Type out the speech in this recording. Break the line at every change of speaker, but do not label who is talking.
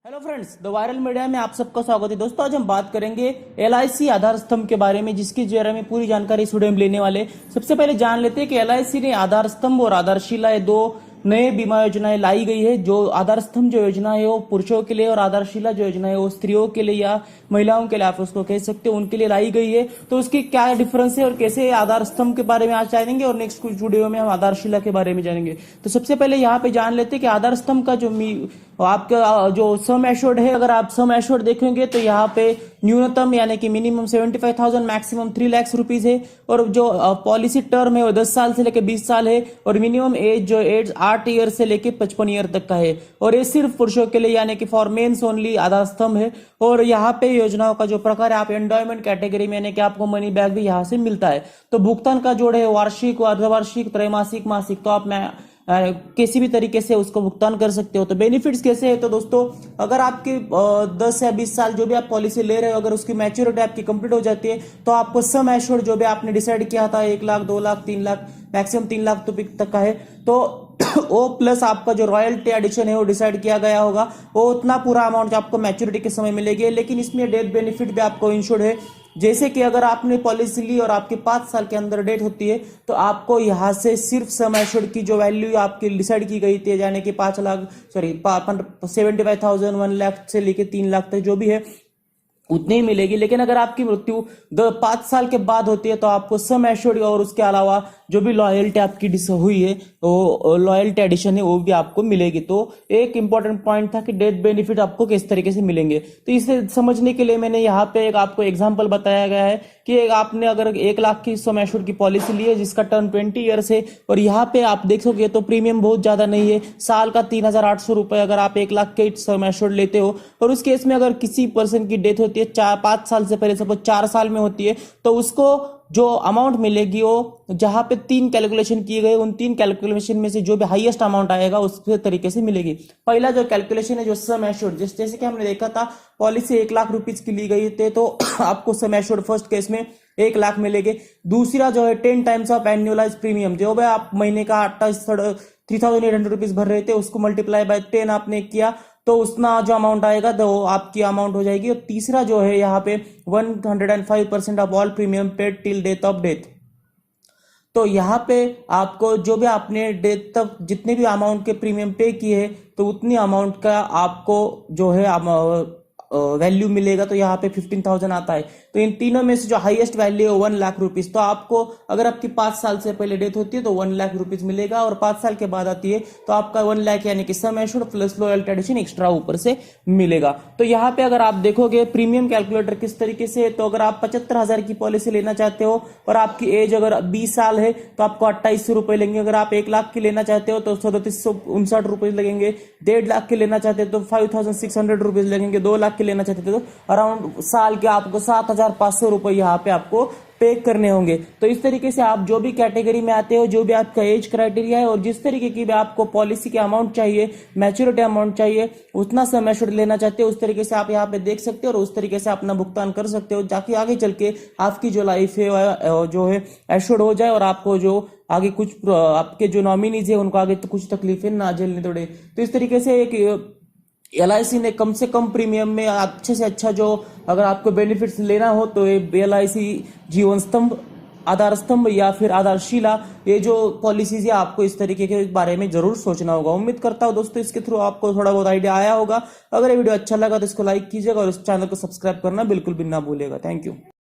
Hello friends, the viral media में आप सबका स्वागत है। दोस्तों, आज हम बात करेंगे एलआईसी आधार स्तंभ के बारे में, जिसकी बारे में पूरी जानकारी इस वीडियो में लेने वाले। सबसे पहले जान लेते हैं कि एलआईसी ने आधार स्तंभ और आधारशिला ये दो नए बीमा योजनाएं लाई गई है। जो आधार स्तंभ जो योजना है वो पुरुषों के लिए, और आधारशिला जो योजना है वो स्त्रियों के लिए या महिलाओं के लिए, आप उसको कह सकते हो, उनके लिए लाई गई है। तो उसकी क्या डिफरेंस है और कैसे आधार स्तंभ के बारे में आज जानेंगे, और नेक्स्ट कुछ वीडियो में हम आधारशिला के बारे में जानेंगे। तो सबसे पहले यहाँ पे जान लेते हैं कि आधार स्तंभ का जो आपका जो सम एश्योर्ड है, अगर आप सम एश्योर्ड देखेंगे तो यहाँ पे न्यूनतम यानी कि मिनिमम 75,000, मैक्सिमम 3 लाख रुपीज है। और जो पॉलिसी टर्म है वो 10 साल से लेकर 20 साल है। और मिनिमम एज जो एज 8 ईयर से लेकर 55 ईयर तक का है। और ये सिर्फ पुरुषों के लिए यानी कि फॉर मेन्स ओनली आधार स्तंभ है। और यहाँ पे योजनाओं का जो प्रकार है, आप एंडोमेंट कैटेगरी में यानी कि आपको मनी बैक भी यहाँ से मिलता है। तो भुगतान का जोड़ है वार्षिक, अर्धवार्षिक, त्रैमासिक, मासिक। तो आप किसी भी तरीके से उसको भुगतान कर सकते हो। तो बेनिफिट्स कैसे है, तो दोस्तों अगर आपकी 10 या 20 साल जो भी आप पॉलिसी ले रहे हो, अगर उसकी मैच्योरिटी आपकी कंप्लीट हो जाती है तो आपको सम एश्योर्ड जो भी आपने डिसाइड किया था 1 लाख, 2 लाख, 3 लाख, मैक्सिमम 3 लाख तक का है, तो वो प्लस आपका जो रॉयल्टी एडिशन है वो डिसाइड किया गया होगा, वो उतना पूरा अमाउंट आपको मैच्योरिटी के समय मिलेगी। लेकिन इसमें डेथ बेनिफिट भी आपको इंश्योर्ड है। जैसे कि अगर आपने पॉलिसी ली और आपके 5 साल के अंदर डेथ होती है तो आपको यहां से सिर्फ सम एश्योर्ड की जो वैल्यू आपकी डिसाइड की गई थी, यानी कि 5 लाख, सॉरी 75,000, 1 लाख से लेके 3 लाख तक जो भी है उतनी ही मिलेगी। लेकिन अगर आपकी मृत्यु 5 साल के बाद होती है तो आपको सम एश्योर्ड और उसके अलावा जो भी लॉयल्टी आपकी हुई है, वो लॉयल्टी एडिशन है, वो भी आपको मिलेगी। तो एक इंपॉर्टेंट पॉइंट था कि डेथ बेनिफिट आपको किस तरीके से मिलेंगे। तो इसे समझने के लिए मैंने यहाँ पे एक आपको एग्जाम्पल बताया गया है कि आपने अगर 1 लाख की सम एश्योर्ड की पॉलिसी ली है जिसका टर्म 20 ईयर्स है, और यहाँ पे आप देख सकोगे तो प्रीमियम बहुत ज्यादा नहीं है, साल का 3,800 रुपए अगर आप 1 लाख के सम एश्योर्ड लेते हो। और उस केस में अगर किसी पर्सन की डेथ होती है 5 साल से पहले, सपोज 4 साल में होती है, तो उसको जो अमाउंट मिलेगी वो जहां पे 3 कैलकुलेशन किए गए, उन 3 कैलकुलेशन में से जो भी हाईएस्ट अमाउंट आएगा उस तरीके से मिलेगी। पहला जो कैलकुलेशन है जो सम एश्योर्ड, जैसे कि हमने देखा था पॉलिसी 1 लाख रुपीज की ली गई थी तो आपको सम एश्योर्ड फर्स्ट केस में 1 लाख मिलेंगे। दूसरा जो है 10 टाइम्स ऑफ एनुअलाइज प्रीमियम, जो भी आप महीने का 3,800 रुपीज भर रहे थे उसको मल्टीप्लाई बाय 10 आपने किया तो उतना जो अमाउंट आएगा तो आपकी अमाउंट हो जाएगी। और तीसरा जो है यहाँ पे 105% of all premium paid till death of death. तो यहाँ पे आपको जो भी आपने डेथ तक जितने भी अमाउंट के प्रीमियम पे किए हैं तो उतनी अमाउंट का आपको जो है वैल्यू मिलेगा। तो यहाँ पे 15,000 आता है। तो इन तीनों में से जो हाईएस्ट वैल्यू है 1 लाख रुपीज। तो आपको अगर आपकी 5 साल से पहले डेथ होती है तो 1 लाख रुपीज मिलेगा, और 5 साल के बाद आती है तो आपका 1 लाख यानी कि sum assured plus loyalty addition extra ऊपर से मिलेगा। तो यहाँ पे अगर आप देखोगे प्रीमियम कैलकुलेटर किस तरीके से, तो अगर आप 75,000 की पॉलिसी लेना चाहते हो और आपकी एज अगर 20 साल है तो आपको 2800 रुपए लेंगे। अगर आप 1 लाख की लेना चाहते हो तो 3759 रुपए लगेंगे। 1.5 लाख की लेना चाहते हो तो 5,600 रुपीज लगेंगे। 2 लाख की लेना चाहते थे तो अराउंड साल के आपको 7,500 रुपए यहाँ पे आपको पे करने होंगे। तो इस तरीके से आप जो भी कैटेगरी में आते हो, जो भी आपका एज क्राइटेरिया है और जिस तरीके की भी आपको पॉलिसी के अमाउंट चाहिए, मैच्योरिटी अमाउंट चाहिए, उतना सम एश्योर्ड लेना चाहते हो, उस तरीके से आप यहाँ पे देख सकते हो और उस तरीके से अपना भुगतान कर सकते हो, ताकि आगे चल के आपकी जो लाइफ है जो है एश्योर्ड हो जाए और आपको जो आगे कुछ आपके जो नॉमिनीज है उनको आगे तो कुछ तकलीफें ना झेलनी पड़े। तो इस तरीके से एक एलआईसी ने कम से कम प्रीमियम में अच्छे से अच्छा जो अगर आपको बेनिफिट्स लेना हो तो ये एलआईसी जीवन स्तंभ, आधार स्तंभ या फिर आधारशिला, ये जो पॉलिसीज है आपको इस तरीके के बारे में जरूर सोचना होगा। उम्मीद करता हूं दोस्तों इसके थ्रू आपको थोड़ा बहुत आइडिया आया होगा। अगर ये वीडियो अच्छा लगा तो इसको लाइक कीजिएगा और इस चैनल को सब्सक्राइब करना बिल्कुल भी ना भूलिएगा। Thank you.